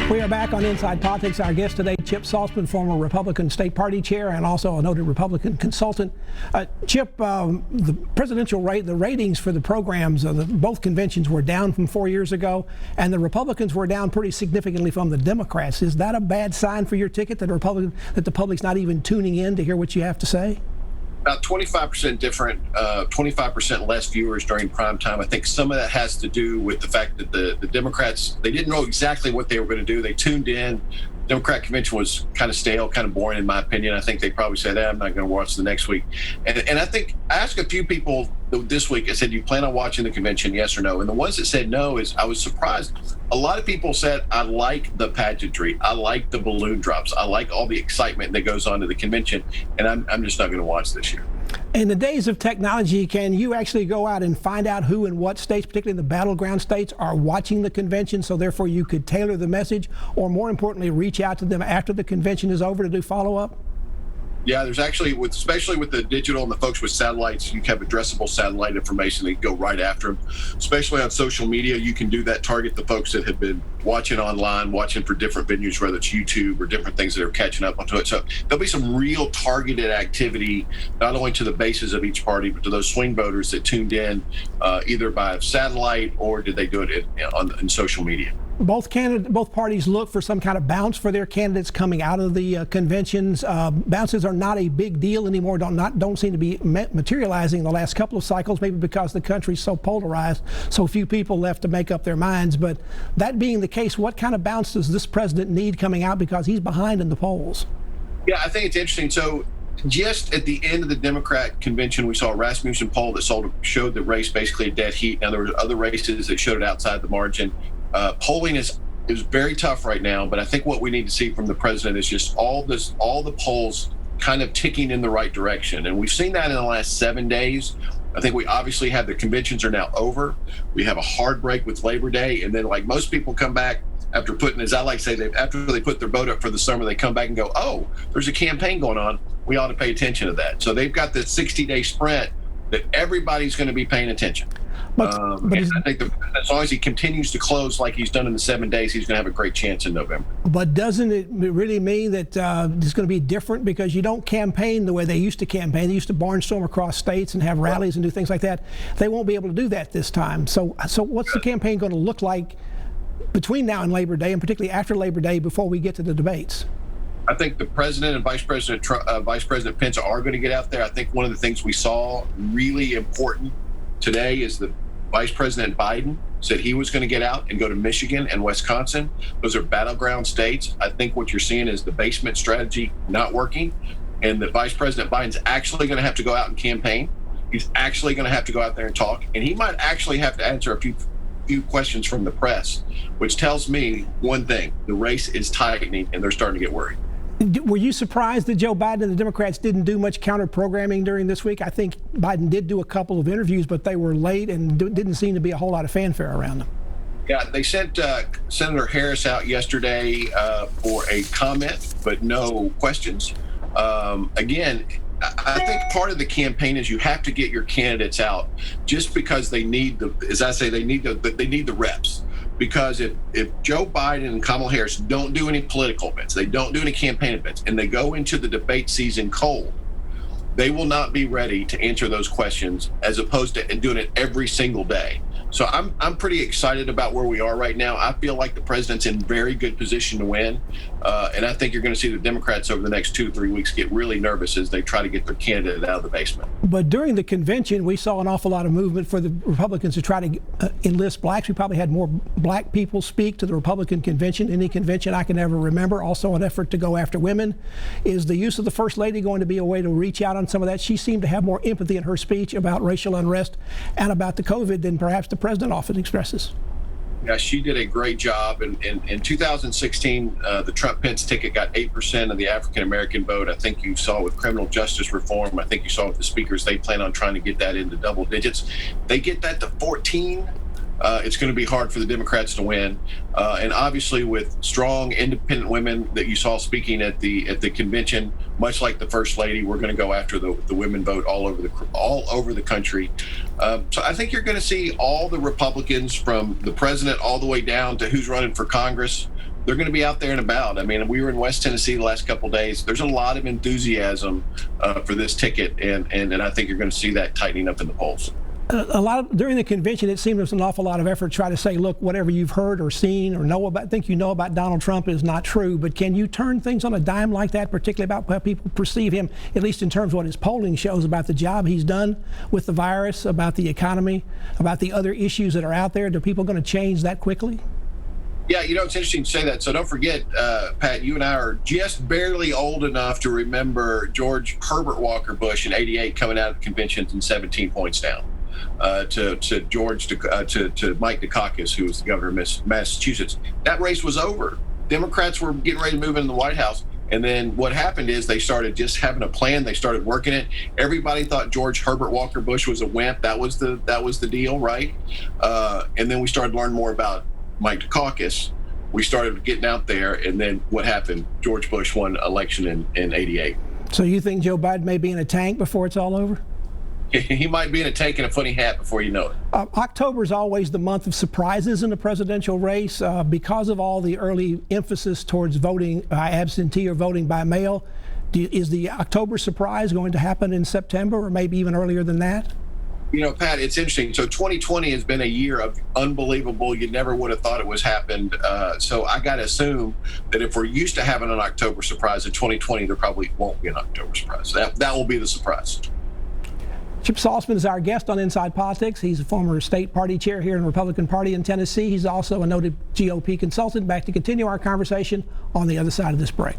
We are back on Inside Politics. Our guest today, Chip Saltzman, former Republican State Party Chair and also a noted Republican consultant. Chip, the presidential the ratings for the programs of both conventions were down from 4 years ago, and the Republicans were down pretty significantly from the Democrats. Is that a bad sign for your ticket, that the public's not even tuning in to hear what you have to say? About 25% different, 25% less viewers during prime time. I think some of that has to do with the fact that the Democrats, they didn't know exactly what they were going to do. They tuned in. Democrat convention was kind of stale, kind of boring, in my opinion. I think they probably said, I'm not going to watch the next week. And I think I asked a few people this week, I said, do you plan on watching the convention, yes or no? And the ones that said no, I was surprised. A lot of people said, I like the pageantry. I like the balloon drops. I like all the excitement that goes on to the convention. And I'm just not going to watch this year. In the days of technology, can you actually go out and find out who in what states, particularly the battleground states, are watching the convention, so therefore you could tailor the message, or more importantly, reach out to them after the convention is over to do follow-up? Yeah, there's actually, especially with the digital and the folks with satellites, you have addressable satellite information that you go right after them. Especially on social media, you can do that, target the folks that have been watching online, watching for different venues, whether it's YouTube or different things that are catching up onto it. So there'll be some real targeted activity, not only to the bases of each party, but to those swing voters that tuned in either by satellite or did they do it in social media. Both parties look for some kind of bounce for their candidates coming out of the conventions. Bounces are not a big deal anymore. Don't seem to be materializing the last couple of cycles, maybe because the country's so polarized, so few people left to make up their minds. But that being the case, what kind of bounce does this president need coming out, because he's behind in the polls? Yeah, I think it's interesting. So just at the end of the Democrat convention, we saw a Rasmussen poll that showed the race basically a dead heat. Now, there were other races that showed it outside the margin. Polling is very tough right now, but I think what we need to see from the president is just all the polls kind of ticking in the right direction. And we've seen that in the last 7 days. I think we obviously have the conventions are now over. We have a hard break with Labor Day. And then, like most people come back after putting, as I like to say, after they put their boat up for the summer, they come back and go, oh, there's a campaign going on. We ought to pay attention to that. So they've got this 60-day sprint that everybody's going to be paying attention. But I think as long as he continues to close like he's done in the 7 days, he's going to have a great chance in November. But doesn't it really mean that it's going to be different, because you don't campaign the way they used to campaign? They used to barnstorm across states and have rallies and do things like that. They won't be able to do that this time. So what's the campaign going to look like between now and Labor Day, and particularly after Labor Day, before we get to the debates? I think the president and Vice President Pence are going to get out there. I think one of the things we saw really important today is that Vice President Biden said he was going to get out and go to Michigan and Wisconsin. Those are battleground states. I think what you're seeing is the basement strategy not working, and that Vice President Biden's actually going to have to go out and campaign. He's actually going to have to go out there and talk, and he might actually have to answer a few questions from the press, which tells me one thing: the race is tightening, and they're starting to get worried. Were you surprised that Joe Biden and the Democrats didn't do much counter-programming during this week? I think Biden did do a couple of interviews, but they were late and didn't seem to be a whole lot of fanfare around them. Yeah, they sent Senator Harris out yesterday for a comment, but no questions. Again, I think part of the campaign is you have to get your candidates out just because they need they need the reps. Because if Joe Biden and Kamala Harris don't do any political events, they don't do any campaign events, and they go into the debate season cold, they will not be ready to answer those questions, as opposed to doing it every single day. So I'm pretty excited about where we are right now. I feel like the president's in very good position to win. And I think you're going to see the Democrats over the next 2 to 3 weeks get really nervous as they try to get their candidate out of the basement. But during the convention, we saw an awful lot of movement for the Republicans to try to enlist blacks. We probably had more black people speak to the Republican convention, any convention I can ever remember. Also an effort to go after women. Is the use of the First Lady going to be a way to reach out on some of that? She seemed to have more empathy in her speech about racial unrest and about the COVID than perhaps the president often expresses. Yeah, she did a great job. In 2016, the Trump-Pence ticket got 8% of the African-American vote. I think you saw with criminal justice reform. I think you saw with the speakers, they plan on trying to get that into double digits. They get that to 14. It's going to be hard for the Democrats to win. And obviously with strong independent women that you saw speaking at the convention, much like the First Lady, we're going to go after the women vote all over the country. So I think you're going to see all the Republicans, from the president all the way down to who's running for Congress, they're going to be out there and about. I mean, we were in West Tennessee the last couple of days. There's a lot of enthusiasm for this ticket, and I think you're going to see that tightening up in the polls. During the convention, it seemed there was an awful lot of effort to try to say, look, whatever you've heard or seen or think you know about Donald Trump is not true. But can you turn things on a dime like that, particularly about how people perceive him, at least in terms of what his polling shows about the job he's done with the virus, about the economy, about the other issues that are out there? Are people going to change that quickly? Yeah, it's interesting to say that. So don't forget, Pat, you and I are just barely old enough to remember George Herbert Walker Bush in '88 coming out of the convention and 17 points down to Mike Dukakis, who was the governor of Massachusetts. That race was over. Democrats were getting ready to move into the White House. And then what happened is they started just having a plan. They started working it. Everybody thought George Herbert Walker Bush was a wimp. That was the deal, right? And then we started learning more about Mike Dukakis. We started getting out there, and then what happened? George Bush won election in '88. So you think Joe Biden may be in a tank before it's all over? He might be in a tank and a funny hat before you know it. October is always the month of surprises in the presidential race because of all the early emphasis towards voting absentee or voting by mail. Is the October surprise going to happen in September or maybe even earlier than that? Pat, it's interesting. So 2020 has been a year of unbelievable. You never would have thought it was happened. So I got to assume that if we're used to having an October surprise in 2020, there probably won't be an October surprise. That will be the surprise. Chip Saltzman is our guest on Inside Politics. He's a former state party chair here in the Republican Party in Tennessee. He's also a noted GOP consultant. Back to continue our conversation on the other side of this break.